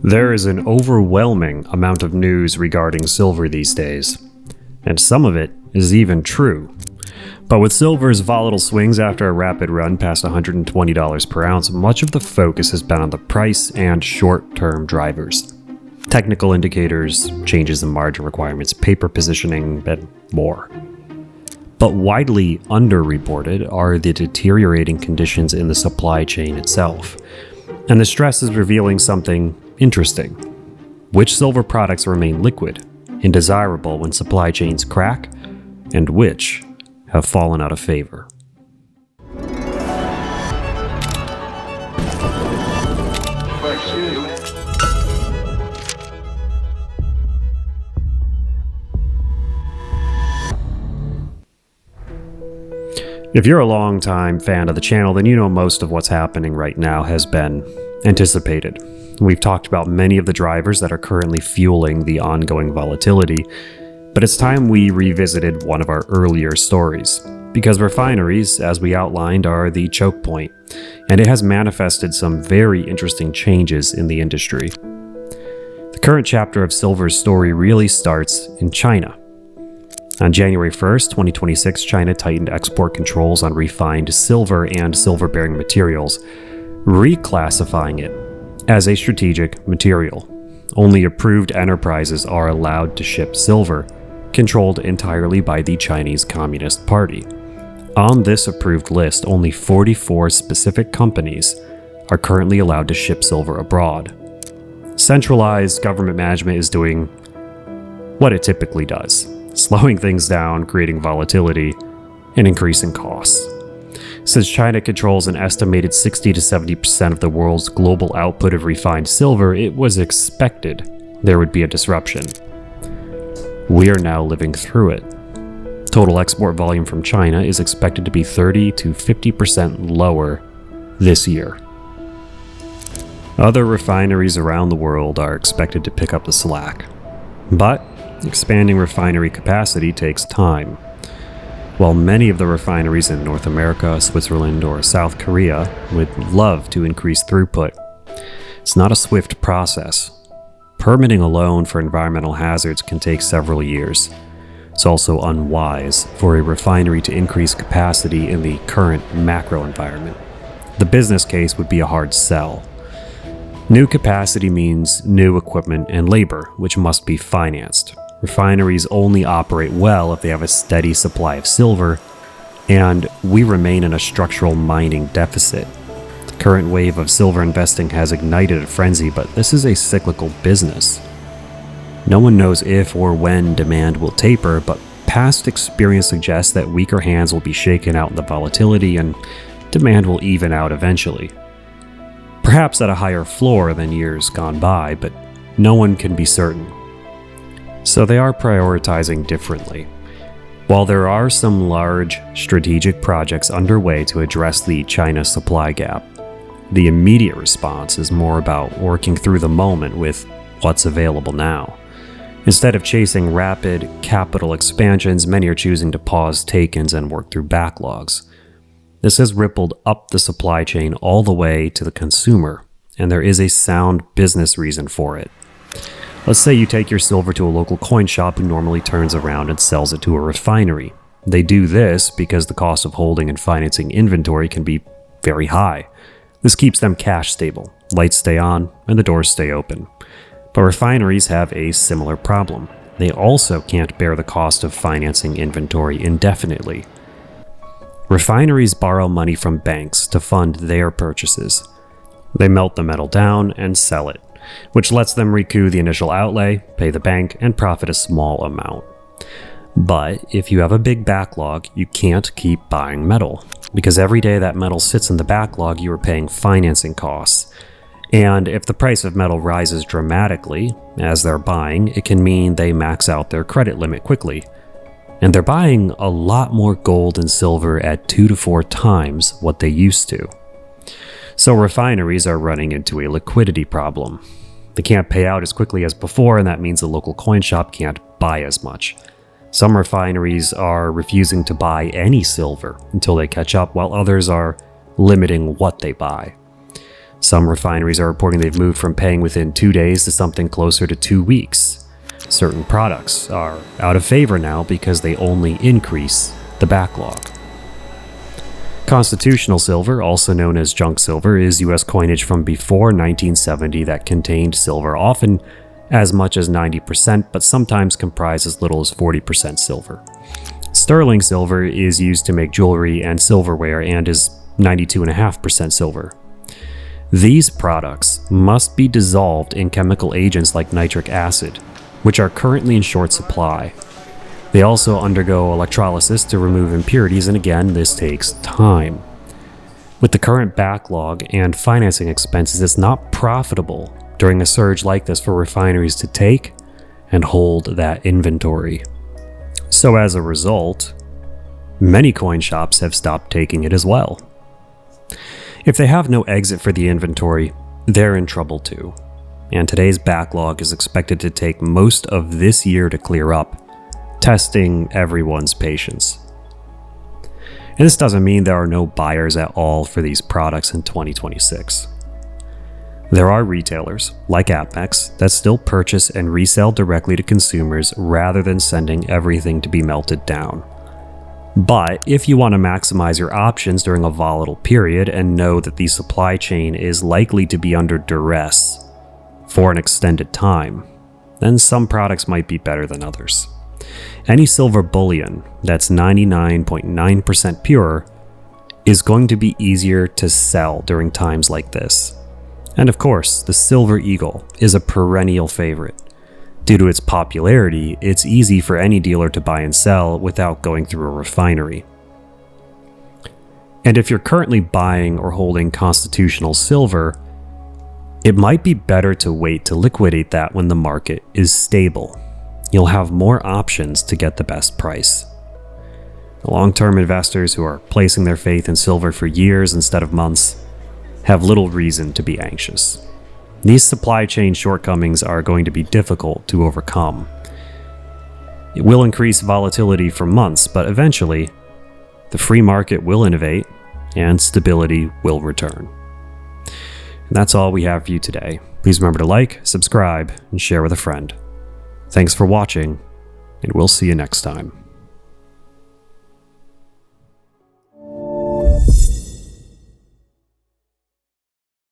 There is an overwhelming amount of news regarding silver these days, and some of it is even true. But with silver's volatile swings after a rapid run past $120 per ounce, much of the focus has been on the price and short-term drivers. Technical indicators, changes in margin requirements, paper positioning, and more. But widely underreported are the deteriorating conditions in the supply chain itself. And the stress is revealing something interesting. Which silver products remain liquid and desirable when supply chains crack, and which have fallen out of favor? If you're a long-time fan of the channel, then you know most of what's happening right now has been anticipated. We've talked about many of the drivers that are currently fueling the ongoing volatility, but it's time we revisited one of our earlier stories, because refineries, as we outlined, are the choke point, and it has manifested some very interesting changes in the industry. The current chapter of silver's story really starts in China. On January 1st, 2026, China tightened export controls on refined silver and silver-bearing materials, reclassifying it as a strategic material. Only approved enterprises are allowed to ship silver, controlled entirely by the Chinese Communist Party. On this approved list, only 44 specific companies are currently allowed to ship silver abroad. Centralized government management is doing what it typically does, slowing things down, creating volatility, and increasing costs. Since China controls an estimated 60 to 70% of the world's global output of refined silver, it was expected there would be a disruption. We are now living through it. Total export volume from China is expected to be 30 to 50% lower this year. Other refineries around the world are expected to pick up the slack, but expanding refinery capacity takes time. While many of the refineries in North America, Switzerland, or South Korea would love to increase throughput, it's not a swift process. Permitting alone for environmental hazards can take several years. It's also unwise for a refinery to increase capacity in the current macro environment. The business case would be a hard sell. New capacity means new equipment and labor, which must be financed. Refineries only operate well if they have a steady supply of silver, and we remain in a structural mining deficit. The current wave of silver investing has ignited a frenzy, but this is a cyclical business. No one knows if or when demand will taper, but past experience suggests that weaker hands will be shaken out in the volatility and demand will even out eventually. Perhaps at a higher floor than years gone by, but no one can be certain. So they are prioritizing differently. While there are some large strategic projects underway to address the China supply gap, the immediate response is more about working through the moment with what's available now. Instead of chasing rapid capital expansions, many are choosing to pause take-ins and work through backlogs. This has rippled up the supply chain all the way to the consumer, and there is a sound business reason for it. Let's say you take your silver to a local coin shop who normally turns around and sells it to a refinery. They do this because the cost of holding and financing inventory can be very high. This keeps them cash stable, lights stay on, and the doors stay open. But refineries have a similar problem. They also can't bear the cost of financing inventory indefinitely. Refineries borrow money from banks to fund their purchases. They melt the metal down and sell it, which lets them recoup the initial outlay, pay the bank, and profit a small amount. But if you have a big backlog, you can't keep buying metal, because every day that metal sits in the backlog, you are paying financing costs. And if the price of metal rises dramatically as they're buying, it can mean they max out their credit limit quickly. And they're buying a lot more gold and silver at 2 to 4 times what they used to. So refineries are running into a liquidity problem. They can't pay out as quickly as before, and that means the local coin shop can't buy as much. Some refineries are refusing to buy any silver until they catch up, while others are limiting what they buy. Some refineries are reporting they've moved from paying within 2 days to something closer to 2 weeks. Certain products are out of favor now because they only increase the backlog. Constitutional silver, also known as junk silver, is US coinage from before 1970 that contained silver, often as much as 90%, but sometimes comprised as little as 40% silver. Sterling silver is used to make jewelry and silverware and is 92.5% silver. These products must be dissolved in chemical agents like nitric acid, which are currently in short supply. They also undergo electrolysis to remove impurities, and again, this takes time. With the current backlog and financing expenses, it's not profitable during a surge like this for refineries to take and hold that inventory. So as a result, many coin shops have stopped taking it as well. If they have no exit for the inventory, they're in trouble too. And today's backlog is expected to take most of this year to clear up, testing everyone's patience. And this doesn't mean there are no buyers at all for these products in 2026. There are retailers, like APMEX, that still purchase and resell directly to consumers rather than sending everything to be melted down. But if you want to maximize your options during a volatile period and know that the supply chain is likely to be under duress for an extended time, then some products might be better than others. Any silver bullion that's 99.9% pure is going to be easier to sell during times like this. And of course, the Silver Eagle is a perennial favorite. Due to its popularity, it's easy for any dealer to buy and sell without going through a refinery. And if you're currently buying or holding constitutional silver, it might be better to wait to liquidate that when the market is stable. You'll have more options to get the best price. Long-term investors who are placing their faith in silver for years instead of months have little reason to be anxious. These supply chain shortcomings are going to be difficult to overcome. It will increase volatility for months, but eventually, the free market will innovate and stability will return. And that's all we have for you today. Please remember to like, subscribe, and share with a friend. Thanks for watching, and we'll see you next time.